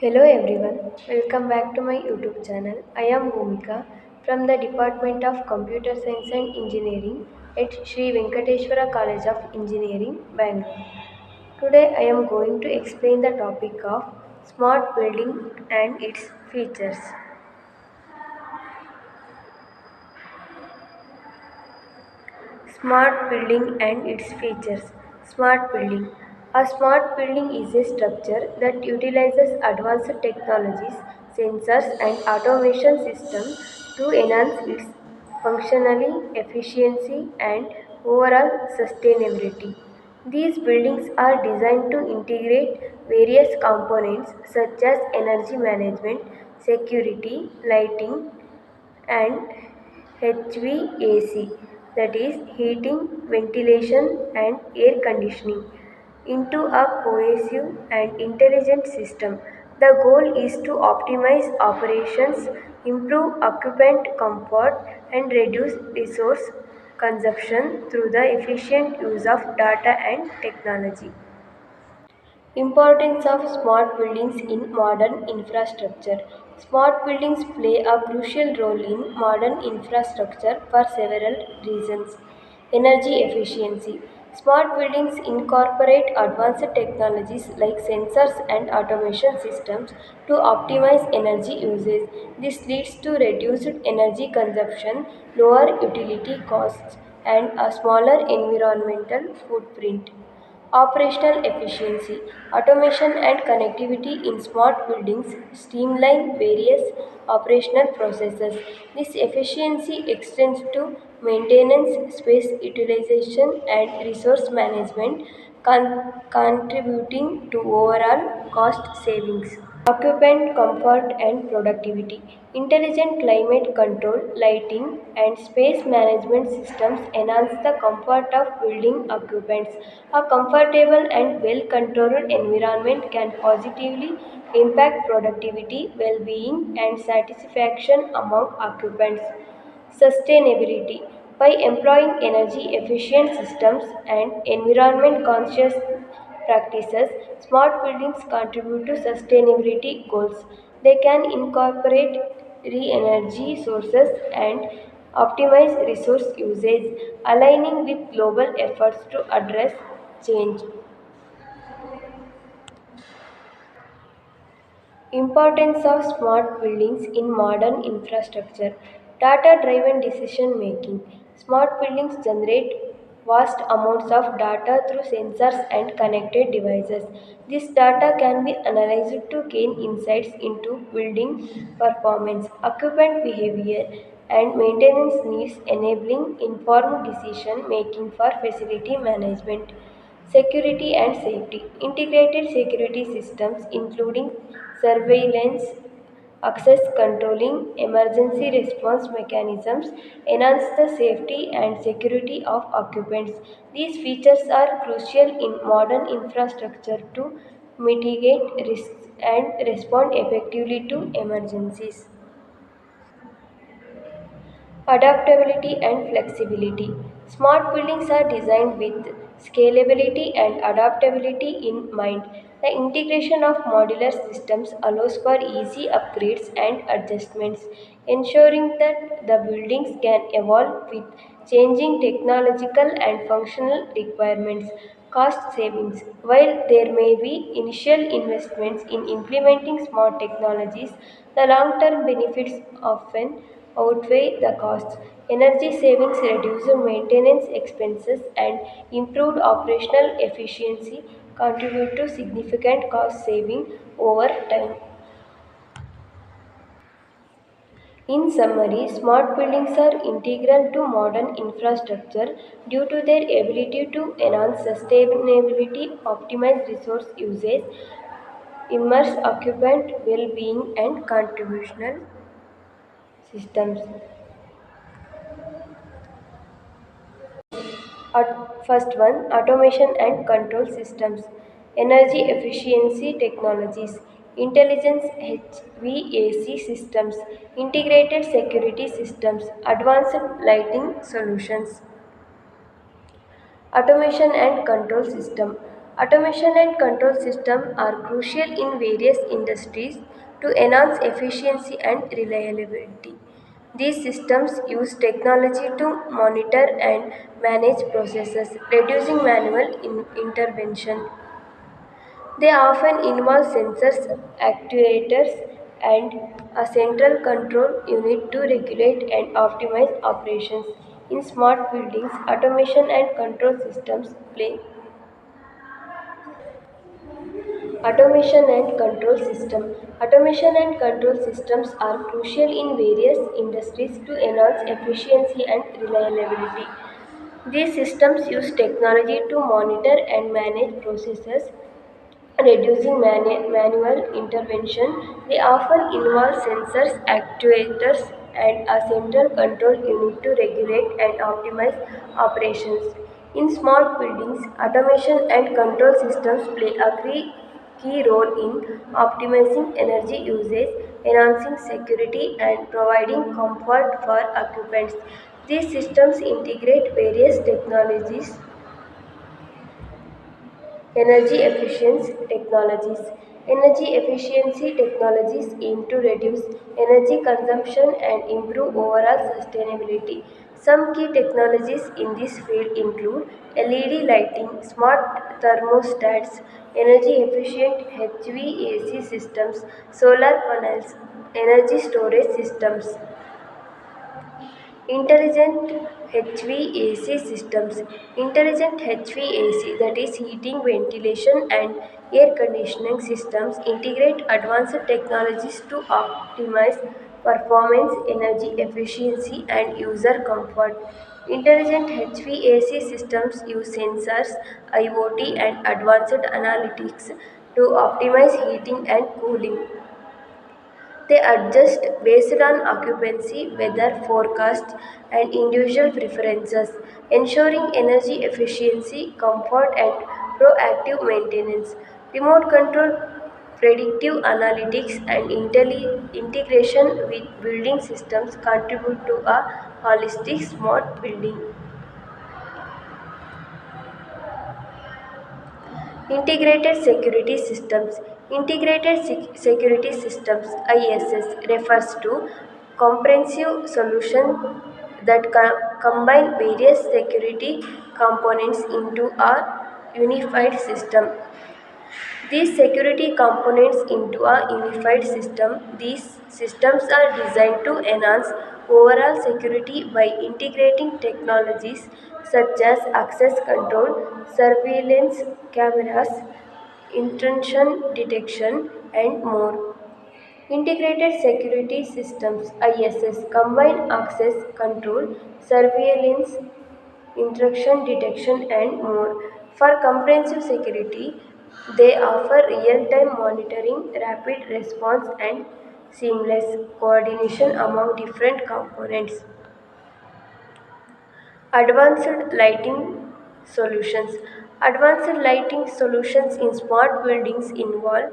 Hello everyone, welcome back to my YouTube channel. I am Bhumika from the Department of Computer Science and Engineering at Sri Venkateshwara College of Engineering, Bangalore. Today I am going to explain the topic of smart building and its features. Smart building and its features. Smart building. A smart building is a structure that utilizes advanced technologies, sensors, and automation systems to enhance its functionality, efficiency, and overall sustainability. These buildings are designed to integrate various components such as energy management, security, lighting, and HVAC, that is heating, ventilation, and air conditioning, into a cohesive and intelligent system. The goal is to optimize operations, improve occupant comfort, and reduce resource consumption through the efficient use of data and technology. Importance of smart buildings in modern infrastructure. Smart buildings play a crucial role in modern infrastructure for several reasons. Energy efficiency. Smart buildings incorporate advanced technologies like sensors and automation systems to optimize energy usage. This leads to reduced energy consumption, lower utility costs, and a smaller environmental footprint. Operational efficiency. Automation and connectivity in smart buildings streamline various operational processes. This efficiency extends to maintenance, space utilization, and resource management, contributing to overall cost savings. Occupant comfort and productivity. Intelligent climate control, lighting, and space management systems enhance the comfort of building occupants. A comfortable and well controlled environment can positively impact productivity, well being, and satisfaction among occupants. Sustainability. By employing energy efficient systems and environment conscious practices, smart buildings contribute to sustainability goals. They can incorporate re-energy sources and optimize resource usage, aligning with global efforts to address change. Importance of smart buildings in modern infrastructure. Data driven decision making. Smart buildings generate vast amounts of data through sensors and connected devices. This data can be analyzed to gain insights into building performance, occupant behavior, and maintenance needs, enabling informed decision making for facility management. Security and safety. Integrated security systems, including surveillance, access controlling, emergency response mechanisms, enhance the safety and security of occupants. These features are crucial in modern infrastructure to mitigate risks and respond effectively to emergencies. Adaptability and flexibility. Smart buildings are designed with scalability and adaptability in mind. The integration of modular systems allows for easy upgrades and adjustments, ensuring that the buildings can evolve with changing technological and functional requirements. Cost savings. While there may be initial investments in implementing smart technologies, the long term benefits often outweigh the costs. Energy savings, reduced maintenance expenses, and improved operational efficiency contribute to significant cost saving over time. In summary, smart buildings are integral to modern infrastructure due to their ability to enhance sustainability, optimize resource usage, immerse occupant well being, and contributional systems. First one, automation and control systems, energy efficiency technologies, intelligence HVAC systems, integrated security systems, advanced lighting solutions. Automation and control system. Automation and control systems are crucial in various industries to enhance efficiency and reliability. These systems use technology to monitor and manage processes, reducing manual intervention. They often involve sensors, actuators, and a central control unit to regulate and optimize operations. In smart buildings, automation and control systems play Automation and control system. Automation and control systems are crucial in various industries to enhance efficiency and reliability. These systems use technology to monitor and manage processes, reducing manual intervention. They often involve sensors, actuators, and a central control unit to regulate and optimize operations. In smart buildings, automation and control systems play a key role in optimizing energy usage, enhancing security, and providing comfort for occupants. These systems integrate various technologies Energy efficiency technologies. Energy efficiency technologies aim to reduce energy consumption and improve overall sustainability. Some key technologies in this field include LED lighting, smart thermostats, energy efficient HVAC systems, solar panels, energy storage systems. Intelligent HVAC systems. Intelligent HVAC, that is heating, ventilation, and air conditioning systems, integrate advanced technologies to optimize performance, energy efficiency, and user comfort. Intelligent HVAC systems use sensors, IoT, and advanced analytics to optimize heating and cooling. They adjust based on occupancy, weather forecasts, and individual preferences, ensuring energy efficiency, comfort, and proactive maintenance. Remote control, predictive analytics, and integration with building systems contribute to a holistic smart building. Integrated Security Systems. Security Systems (ISS) refers to comprehensive solution that combine various security components into a unified system. These security components into a unified system. These systems are designed to enhance overall security by integrating technologies such as access control, surveillance cameras, intrusion detection, and more. Integrated Security Systems (ISS) combine access control, surveillance, intrusion detection, and more. For comprehensive security, they offer real time monitoring, rapid response, and seamless coordination among different components. Advanced lighting solutions. Advanced lighting solutions in smart buildings involve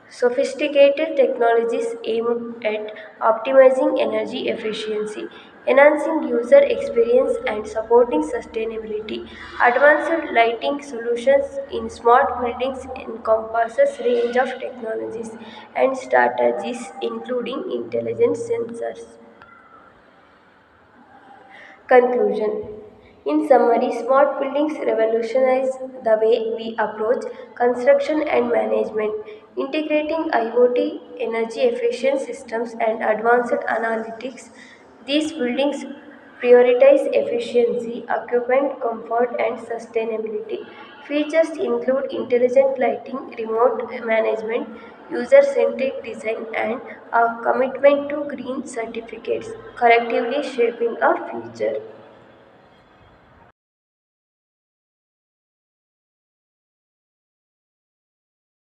sophisticated technologies aimed at optimizing energy efficiency, enhancing user experience, and supporting sustainability. Advanced lighting solutions in smart buildings encompasses range of technologies and strategies including intelligent sensors. Conclusion. In summary, smart buildings revolutionize the way we approach construction and management, integrating IoT, energy efficient systems, and advanced analytics. These buildings prioritize efficiency, occupant comfort, and sustainability. Features include intelligent lighting, remote management, user centric design, and a commitment to green certificates, collectively shaping our future.